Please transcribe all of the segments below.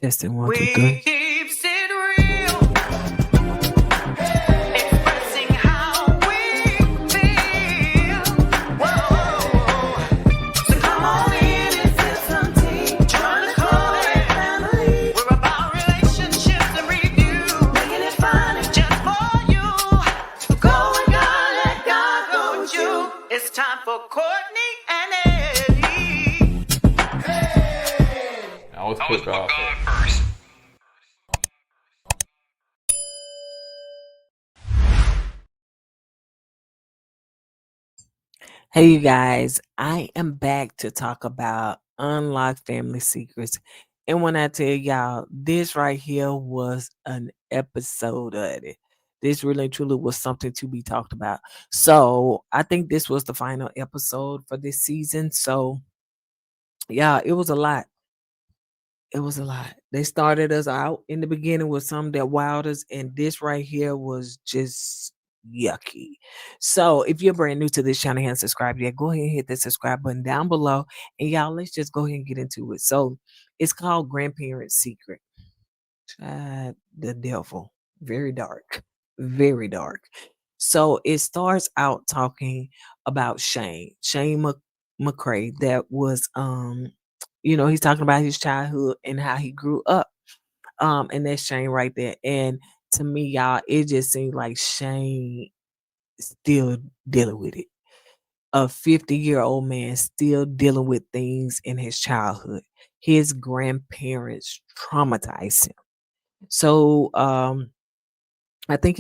Testing one, two, We three. keeps it real, expressing how we feel. Whoa. So come on in and sip some tea. Join the Kourtney family. We're about relationships and review, making it fun and just for you. So go and God, let God go with you. It's time for Kourtney and Eddie. Now let's put God first. Hey, you guys, I am back to talk about unlocked family secrets. And when I tell y'all, this right here was an episode of it. This really and truly was something to be talked about. So I think this was the final episode for this season. So, yeah, it was a lot. It was a lot. They started us out in the beginning with some that wowed us, and this right here was just yucky. So if you're brand new to this channel and subscribe yet, go ahead and hit the subscribe button down below. And y'all, let's just go ahead and get into it. So it's called Grandparent Secret. The devil. Very dark. Very dark. So it starts out talking about Shane McCray that was he's talking about his childhood and how he grew up. And that's Shane right there. And to me, y'all, it just seems like Shane still dealing with it. A 50-year-old man still dealing with things in his childhood. His grandparents traumatized him. So I think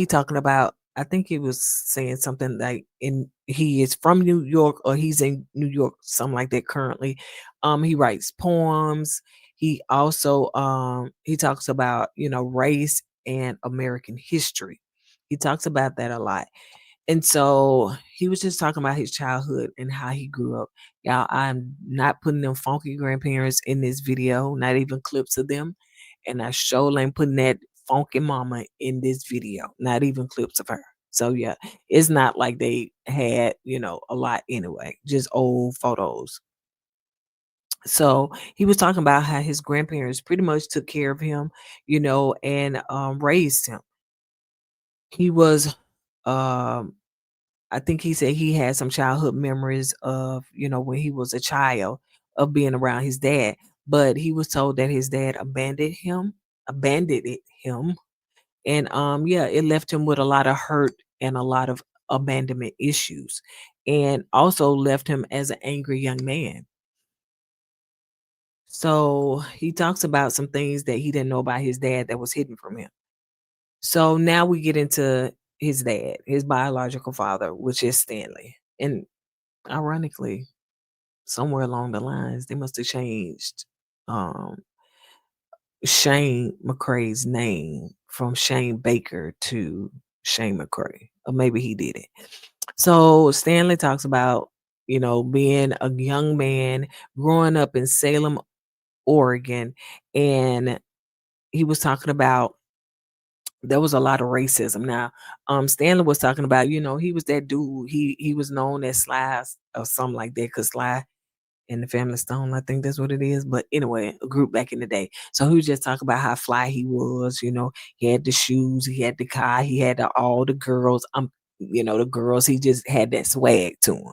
he was saying something like he is from New York or he's in New York, something like that currently. He writes poems. He also he talks about, race and American history. He talks about that a lot. And so he was just talking about his childhood and how he grew up. Y'all, I'm not putting them funky grandparents in this video, not even clips of them. And I sure ain't putting that funky mama in this video, not even clips of her. So yeah, it's not like they had, a lot anyway, just old photos. So he was talking about how his grandparents pretty much took care of him, and raised him. He was um I think he said he had some childhood memories of, when he was a child of being around his dad, but he was told that his dad abandoned him. And yeah, it left him with a lot of hurt and a lot of abandonment issues, and also left him as an angry young man. So he talks about some things that he didn't know about his dad that was hidden from him. So now we get into his dad, his biological father, which is Stanley. And ironically, somewhere along the lines, they must have changed um, Shane McCray's name from Shane Baker to Shane McCray, or maybe he did it. So Stanley talks about, being a young man growing up in Salem, Oregon, and he was talking about there was a lot of racism. Now, Stanley was talking about, he was that dude. He was known as Sly or something like that, because Sly in the Family Stone, I think that's what it is. But anyway, a group back in the day. So he was just talking about how fly he was. He had the shoes, he had the car, he had all the girls. The girls. He just had that swag to him.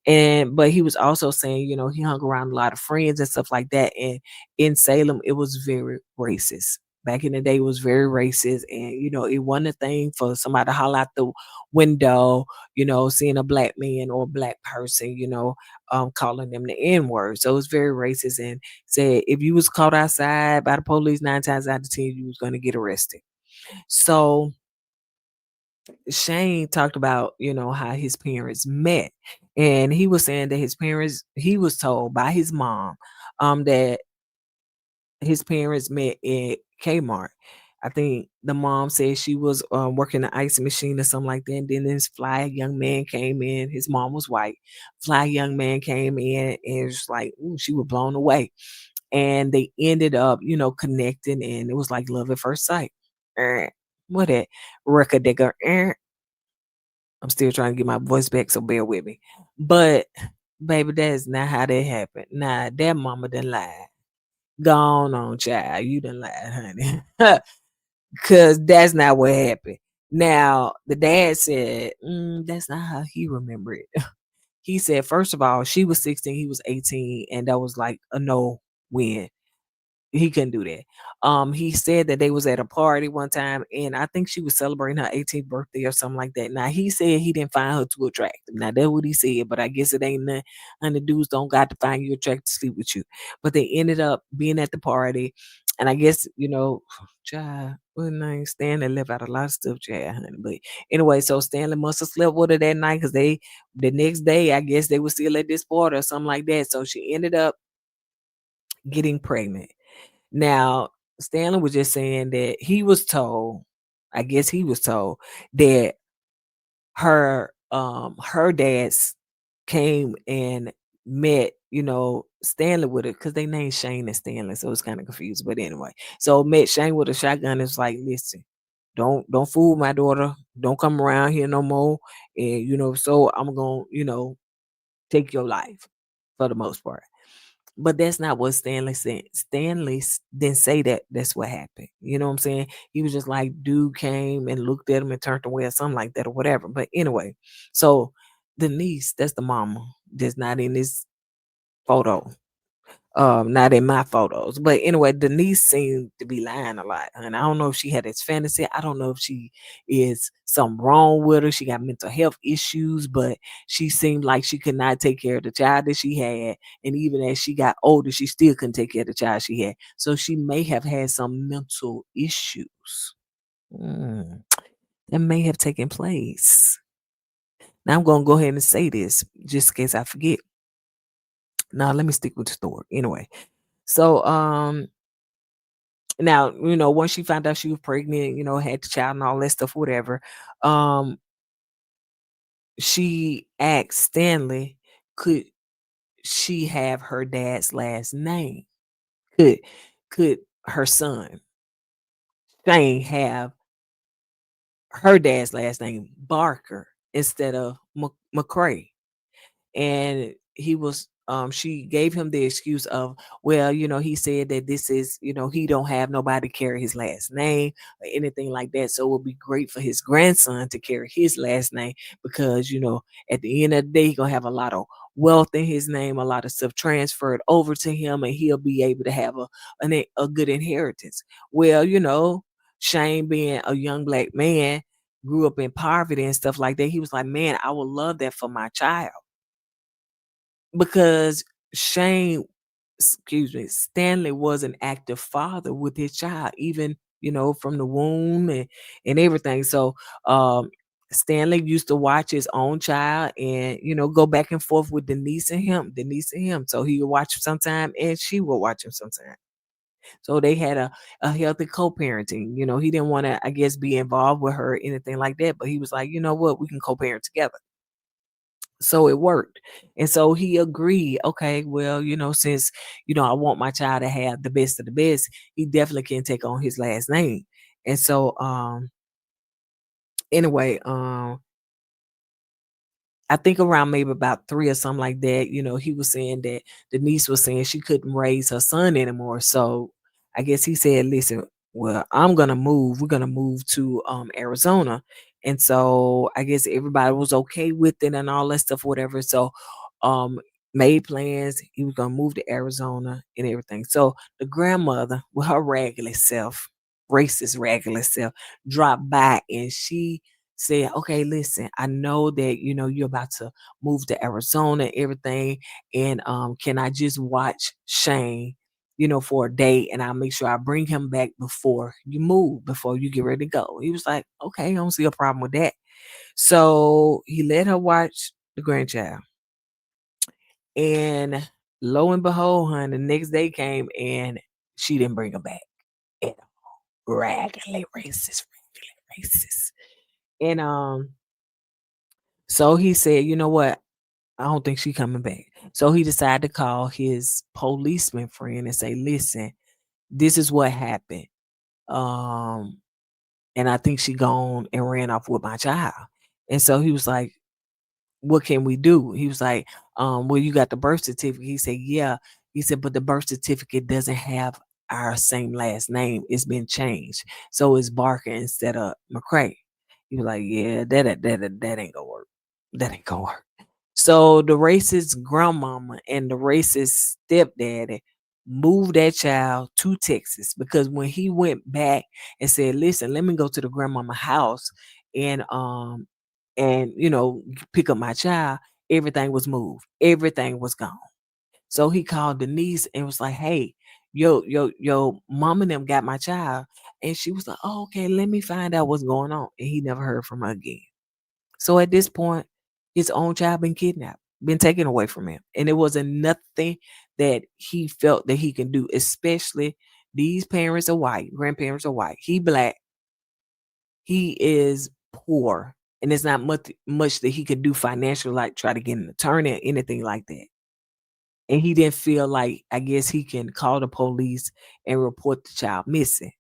And but he was also saying, he hung around a lot of friends and stuff like that. And in Salem, it was very racist. Back in the day, it was very racist. And, it wasn't a thing for somebody to holler out the window, seeing a black man or a black person, calling them the N-word. So it was very racist, and said if you was caught outside by the police 9 times out of 10, you was going to get arrested. So Shane talked about, how his parents met. And he was saying that he was told by his mom, that his parents met at Kmart. I think the mom said she was working the ice machine or something like that. And then this fly young man came in. His mom was white. Fly young man came in, and it was like, ooh, she was blown away. And they ended up, connecting, and it was like love at first sight. What that record digger? I'm still trying to get my voice back, so bear with me. But baby, that is not how that happened. Nah, that mama done lied. Gone on, child. You done lied, honey. Cause that's not what happened. Now, the dad said, that's not how he remembered it. He said, first of all, she was 16, he was 18, and that was like a no win. He couldn't do that. He said that they was at a party one time, and I think she was celebrating her 18th birthday or something like that. Now he said he didn't find her too attractive. Now that's what he said, but I guess it ain't nothing. And the dudes don't got to find you attractive to sleep with you. But they ended up being at the party, and I guess child, what name Stanley left out a lot of stuff, child, honey. But anyway, so Stanley must have slept with her that night because the next day I guess they were still at this party or something like that. So she ended up getting pregnant. Now, Stanley was just saying that he was told, I guess he was told that her dads came and met, Stanley with it because they named Shane and Stanley, so it's kind of confused. But anyway, so met Shane with a shotgun. It's like, listen, don't fool my daughter. Don't come around here no more. And so I'm gonna, take your life for the most part. But that's not what Stanley said. Didn't say that that's what happened. You know what I'm saying? He was just like, dude came and looked at him and turned away or something like that or whatever. But anyway, so the niece, that's the mama, that's not in this photo. Not in my photos. But anyway, Denise seemed to be lying a lot. And I don't know if she had this fantasy. I don't know if she is something wrong with her. She got mental health issues, but she seemed like she could not take care of the child that she had. And even as she got older, she still couldn't take care of the child she had. So she may have had some mental issues. Mm, that may have taken place. Now I'm gonna go ahead and say this just in case I forget. Now let me stick with the story. Anyway. So now, once she found out she was pregnant, had the child and all that stuff, whatever, um, she asked Stanley, could she have her dad's last name? Could could her son Shane have her dad's last name, Barker, instead of McCray? And he was she gave him the excuse of, well, he said that this is, he don't have nobody carry his last name or anything like that, so it would be great for his grandson to carry his last name because at the end of the day he gonna have a lot of wealth in his name, a lot of stuff transferred over to him, and he'll be able to have a good inheritance. Well, Shane, being a young black man, grew up in poverty and stuff like that, he was like, man, I would love that for my child. Because Shane, excuse me, Stanley was an active father with his child, even, from the womb and everything. So Stanley used to watch his own child and, go back and forth with Denise and him. So he would watch him sometime and she would watch him sometime. So they had a healthy co-parenting. He didn't want to, I guess, be involved with her or anything like that. But he was like, you know what, we can co-parent together. So it worked. And so he agreed, okay, well, since, I want my child to have the best of the best, he definitely can take on his last name. And so anyway, I think around maybe about 3 or something like that, he was saying that Denise was saying she couldn't raise her son anymore. So I guess he said, listen, well, I'm gonna move. We're gonna move to Arizona. And so I guess everybody was okay with it and all that stuff, whatever. So um made plans. He was gonna move to Arizona and everything. So the grandmother with her regular self, racist regular self, dropped by and she said, okay, listen, I know that, you're about to move to Arizona and everything. And can I just watch Shane, for a day and I'll make sure I bring him back before you move, before you get ready to go. He was like, okay, I don't see a problem with that. So he let her watch the grandchild. And lo and behold, honey, the next day came and she didn't bring him back at all. Raggedy racist, raggedy racist. And so he said, you know what? I don't think she coming back. So he decided to call his policeman friend and say, listen, this is what happened. Um, and I think she gone and ran off with my child. And so he was like, what can we do? He was like, well, you got the birth certificate. He said, yeah. He said, but the birth certificate doesn't have our same last name. It's been changed. So it's Barker instead of McCray. He was like, yeah, that ain't gonna work. That ain't gonna work. So the racist grandmama and the racist stepdaddy moved that child to Texas because when he went back and said, "Listen, let me go to the grandmama house and pick up my child," everything was moved. Everything was gone. So he called Denise and was like, "Hey, yo, mom and them got my child." And she was like, "Oh, okay, let me find out what's going on." And he never heard from her again. So at this point, his own child been kidnapped, been taken away from him. And it wasn't nothing that he felt that he can do, especially these parents are white, grandparents are white. He black, he is poor. And there's not much that he could do financially, like try to get an attorney or anything like that. And he didn't feel like, I guess, he can call the police and report the child missing.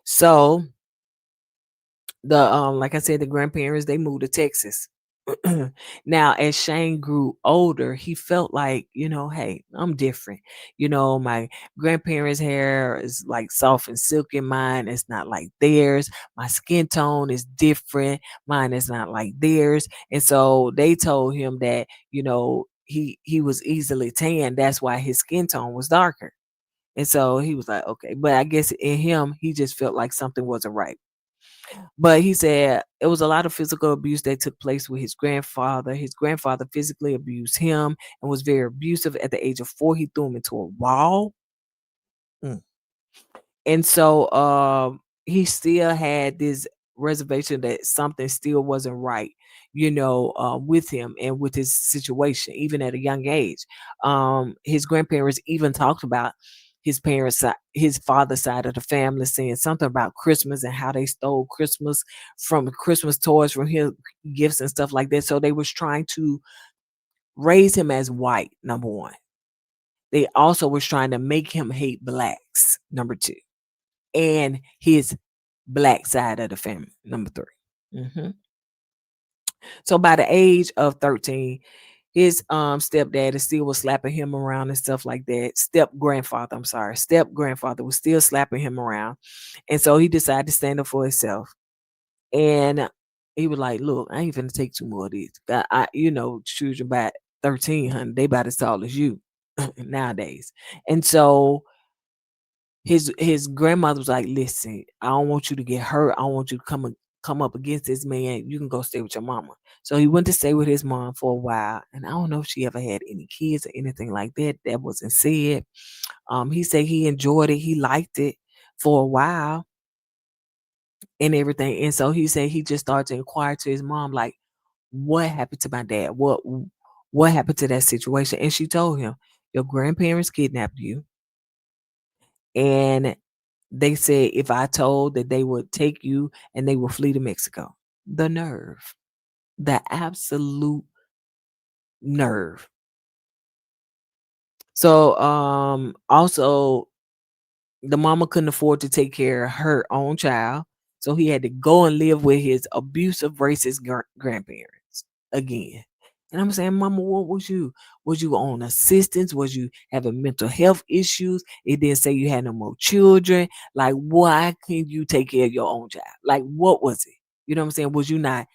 So like I said, the grandparents, they moved to Texas. Now, as Shane grew older, he felt like, hey, I'm different. My grandparents' hair is like soft and silky. Mine is not like theirs. My skin tone is different. Mine is not like theirs. And so they told him that, he was easily tan. That's why his skin tone was darker. And so he was like, okay. But I guess in him, he just felt like something wasn't right. But he said it was a lot of physical abuse that took place with his grandfather. His grandfather physically abused him and was very abusive. At the age of 4, he threw him into a wall. Mm. And so he still had this reservation that something still wasn't right, with him and with his situation, even at a young age. His grandparents even talked about his father's side of the family, saying something about Christmas and how they stole Christmas toys from his gifts and stuff like that. So they was trying to raise him as white, number one. They also was trying to make him hate blacks, number two, and his black side of the family, number 3. Mhm. So by the age of 13, his stepdad still was slapping him around and stuff like that. Step grandfather was still slapping him around. And so he decided to stand up for himself. And he was like, "Look, I ain't finna take two more of these. Children by 13, honey, they about as tall as you nowadays." And so his grandmother was like, "Listen, I don't want you to get hurt. I don't want you to come up against this man. You can go stay with your mama." So he went to stay with his mom for a while, and I don't know if she ever had any kids or anything like that. That wasn't said. He said he enjoyed it. He liked it for a while and everything. And so he said he just started to inquire to his mom, like, what happened to my dad? What happened to that situation? And she told him, your grandparents kidnapped you, and they said if I told that they would take you and they would flee to Mexico. The nerve. The absolute nerve. So also the mama couldn't afford to take care of her own child. So he had to go and live with his abusive racist grandparents again. And I'm saying, Mama, what was you? Was you on assistance? Was you having mental health issues? It didn't say you had no more children. Like, why couldn't you take care of your own child? Like, what was it? You know what I'm saying? Was you not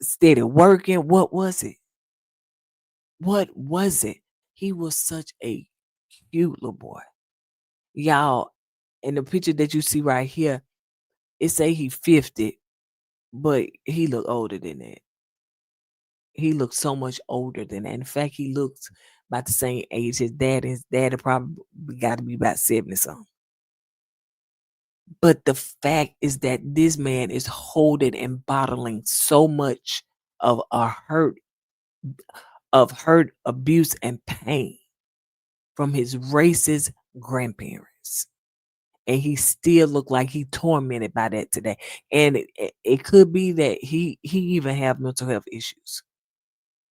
steady working? What was it? What was it? He was such a cute little boy. Y'all, in the picture that you see right here, it say he 50, but he look older than that. He looks so much older than that. In fact, he looks about the same age his dad. His dad had probably got to be about 70 something. But the fact is that this man is holding and bottling so much of hurt, abuse, and pain from his racist grandparents. And he still look like he tormented by that today. And it could be that he even have mental health issues.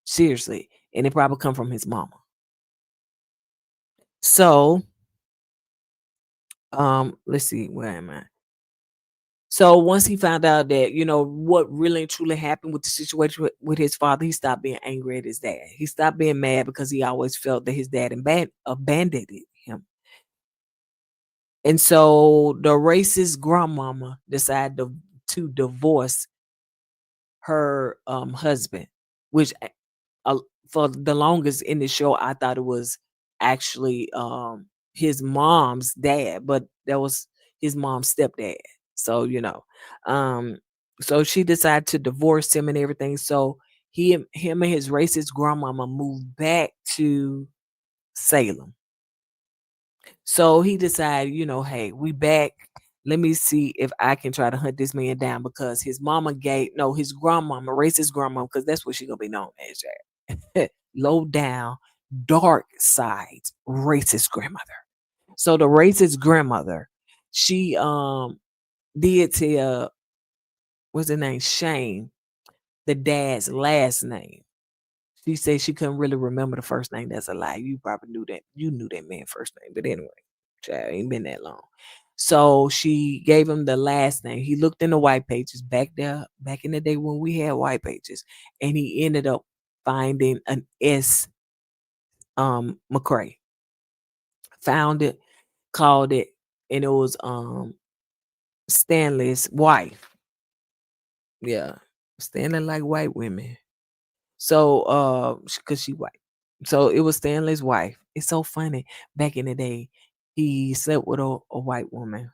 Seriously. And it probably come from his mama. So let's see, where am I? So once he found out that, what really and truly happened with the situation with his father, he stopped being angry at his dad. He stopped being mad because he always felt that his dad abandoned him. And so the racist grandmama decided to divorce her husband, which uh, for the longest in the show, I thought it was actually his mom's dad, but that was his mom's stepdad. So um, so she decided to divorce him and everything. So him and his racist grandmama moved back to Salem. So he decided, hey, we back. Let me see if I can try to hunt this man down because his mama gave no his grandmama, racist grandmama, because that's what she gonna be known as. Low down, dark side, racist grandmother. So the racist grandmother, she did tell what's her name? Shane, the dad's last name. She said she couldn't really remember the first name. That's a lie. You probably knew that. You knew that man first name. But anyway, child, ain't been that long. So she gave him the last name. He looked in the white pages back there, back in the day when we had white pages, and he ended up finding an S McCray. Found it, called it, and it was Stanley's wife. Yeah. Stanley like white women. So cause she white. So it was Stanley's wife. It's so funny. Back in the day, he slept with a white woman.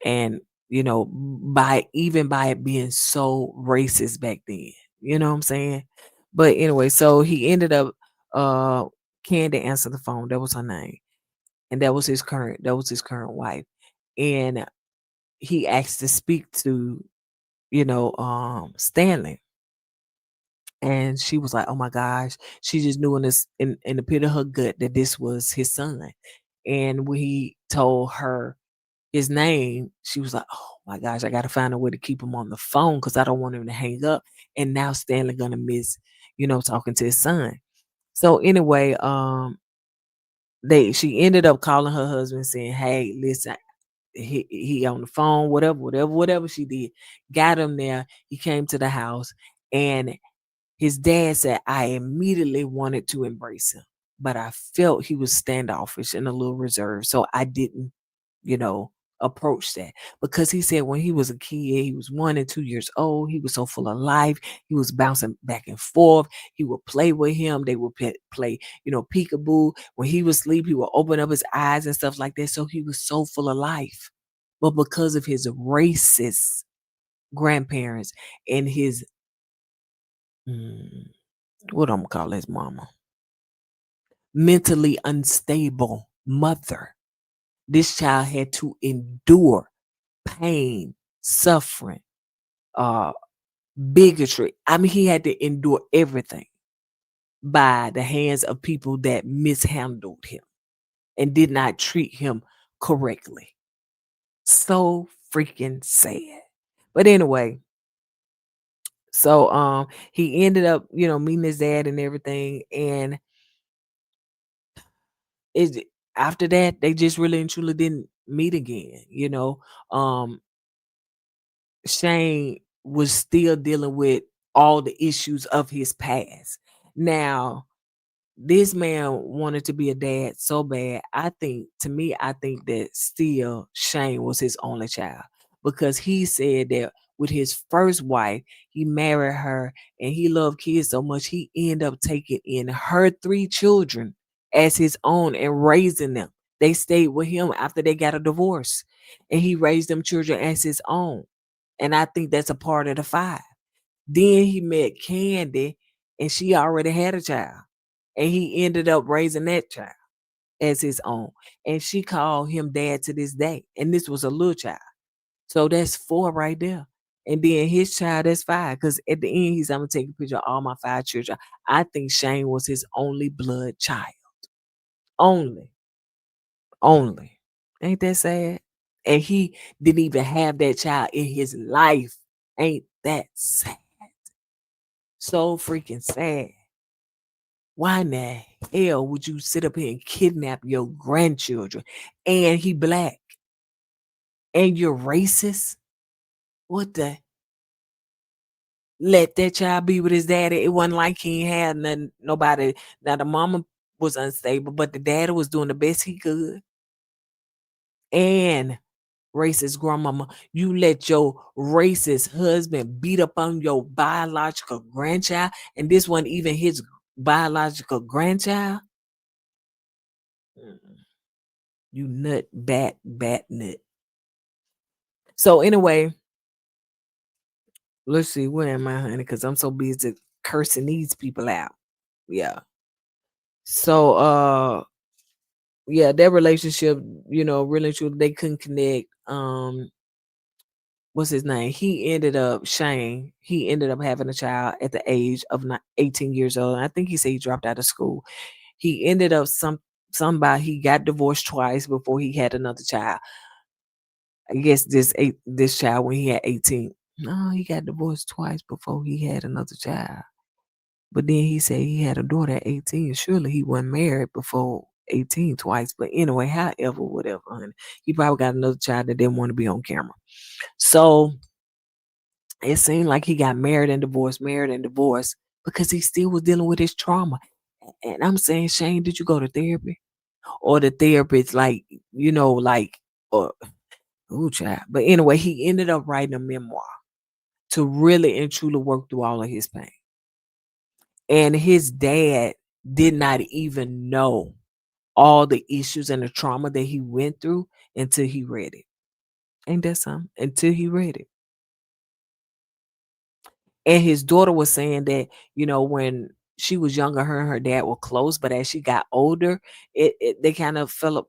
And by it being so racist back then. You know what I'm saying? But anyway, so he ended up Candy answered the phone. That was her name. And that was his current wife. And he asked to speak to, Stanley. And she was like, "Oh my gosh." She just knew in the pit of her gut that this was his son. And when he told her his name, she was like, "Oh my gosh, I gotta find a way to keep him on the phone because I don't want him to hang up." And now Stanley gonna miss, talking to his son. So anyway, she ended up calling her husband saying, "Hey, listen, he on the phone, whatever she did, got him there. He came to the house, and his dad said, I immediately wanted to embrace him, but I felt he was standoffish and a little reserved. So I didn't, you know, approach that because he said when he was a kid, he was 1 and 2 years old. He was so full of life. He was bouncing back and forth. He would play with him. They would play, peekaboo. When he was asleep, he would open up his eyes and stuff like that. So he was so full of life. But because of his racist grandparents and his mm, what I'm gonna call his mama, mentally unstable mother. This child had to endure pain, suffering, uh, bigotry. I mean, he had to endure everything by the hands of people that mishandled him and did not treat him correctly. So freaking sad. But anyway, so he ended up, meeting his dad and everything. And it after that, they just really and truly didn't meet again. Um, Shane was still dealing with all the issues of his past. Now, this man wanted to be a dad so bad. I think that still Shane was his only child because he said that with his first wife, he married her and he loved kids so much he ended up taking in her 3 children as his own and raising them. They stayed with him after they got a divorce and he raised them children as his own. And I think that's a part of the 5. Then he met Candy and she already had a child and he ended up raising that child as his own. And she called him dad to this day. And this was a little child. So that's 4 right there. And then his child, that's 5. Because at the end, I'm going to take a picture of all my 5 children. I think Shane was his only blood child. Only. Only. Ain't that sad? And he didn't even have that child in his life. Ain't that sad? So freaking sad. Why in the hell would you sit up here and kidnap your grandchildren? And he black. And you're racist? What the let that child be with his daddy. It wasn't like he ain't had nothing, nobody. Now the mama was unstable, but the daddy was doing the best he could. And racist grandmama, you let your racist husband beat up on your biological grandchild, and this wasn't even his biological grandchild. Mm, you nut bat nut. So anyway, let's see, where am I, honey? Because I'm so busy cursing these people out. Yeah. So yeah, their relationship, really true, they couldn't connect. What's his name? He ended up Shane. He ended up having a child at the age of 18 years old. And I think he said he dropped out of school. He ended up somebody he got divorced twice before he had another child. I guess this child when he had 18. No, he got divorced twice before he had another child. But then he said he had a daughter at 18. Surely he wasn't married before 18 twice. But anyway, however, whatever, honey. He probably got another child that didn't want to be on camera. So it seemed like he got married and divorced because he still was dealing with his trauma. And I'm saying, Shane, did you go to therapy? Or the therapist, like, or, oh, child. But anyway, he ended up writing a memoir to really and truly work through all of his pain. And his dad did not even know all the issues and the trauma that he went through until he read it. Ain't that something? Until he read it. And his daughter was saying that, when she was younger, her and her dad were close, but as she got older, they kind of felt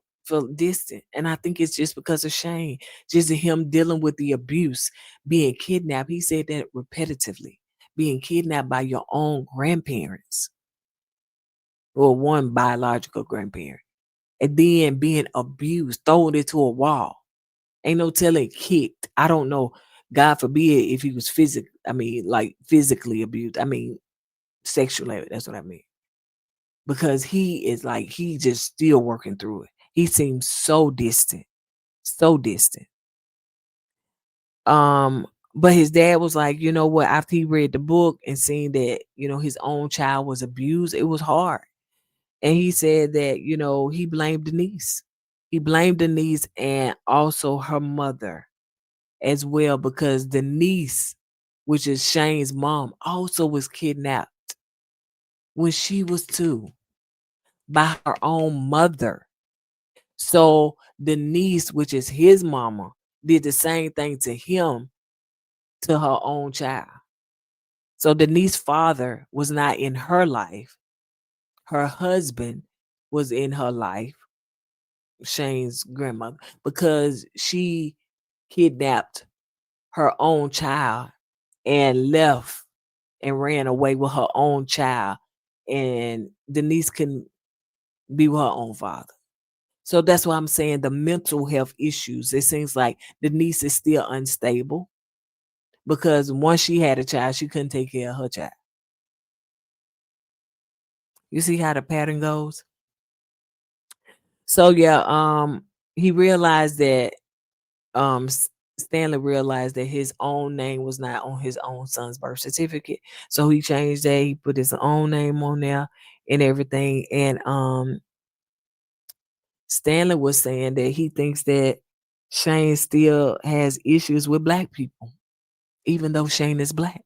distant. And I think it's just because of Shane, just him dealing with the abuse, being kidnapped. He said that repetitively, being kidnapped by your own grandparents or one biological grandparent, and then being abused, thrown into a wall. Ain't no telling, kicked. I don't know. God forbid if he was like physically abused. I mean, sexually. That's what I mean. Because he is like, he just still working through it. He seems so distant. So distant. Um, but his dad was like, you know what, after he read the book and seen that, his own child was abused, it was hard. And he said that, he blamed Denise. He blamed Denise and also her mother as well, because Denise, which is Shane's mom, also was kidnapped when she was 2 by her own mother. So Denise, which is his mama, did the same thing to him, to her own child. So Denise's father was not in her life. Her husband was in her life, Shane's grandmother, because she kidnapped her own child and left and ran away with her own child. And Denise couldn't be with her own father. So that's why I'm saying the mental health issues. It seems like Denise is still unstable because once she had a child, she couldn't take care of her child. You see how the pattern goes? So yeah, he realized that Stanley realized that his own name was not on his own son's birth certificate. So he changed that. He put his own name on there and everything. And Stanley was saying that he thinks that Shane still has issues with black people, even though Shane is black.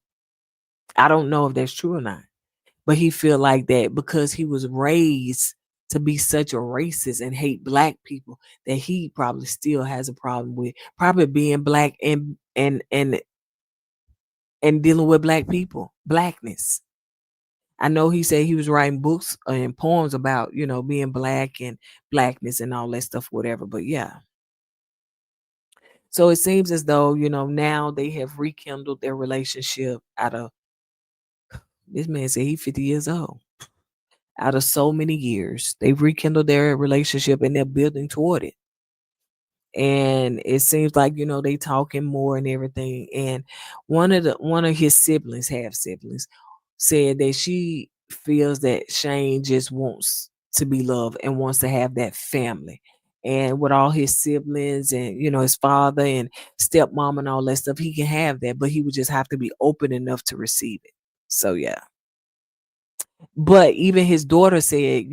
I don't know if that's true or not, but he feel like that because he was raised to be such a racist and hate black people, that he probably still has a problem with probably being black and dealing with black people, blackness. I know he said he was writing books and poems about, being black and blackness and all that stuff, whatever. But yeah. So it seems as though, now they have rekindled their relationship out of, this man said he 50 years old. Out of so many years, they've rekindled their relationship and they're building toward it. And it seems like, they talking more and everything. And one of his siblings, half siblings, said that she feels that Shane just wants to be loved and wants to have that family. and with all his siblings and his father and stepmom and all that stuff, he can have that, but he would just have to be open enough to receive it. So yeah. But even his daughter said,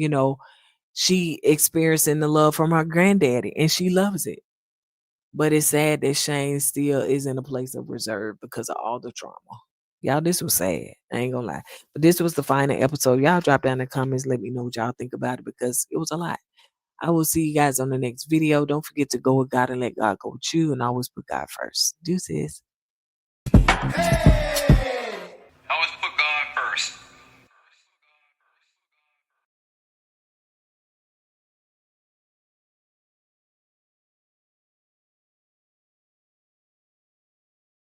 she experiencing the love from her granddaddy and she loves it. But it's sad that Shane still is in a place of reserve because of all the trauma. Y'all, this was sad. I ain't gonna lie. But this was the final episode. Y'all drop down in the comments. Let me know what y'all think about it because it was a lot. I will see you guys on the next video. Don't forget to go with God and let God go with you. And always put God first. Deuces.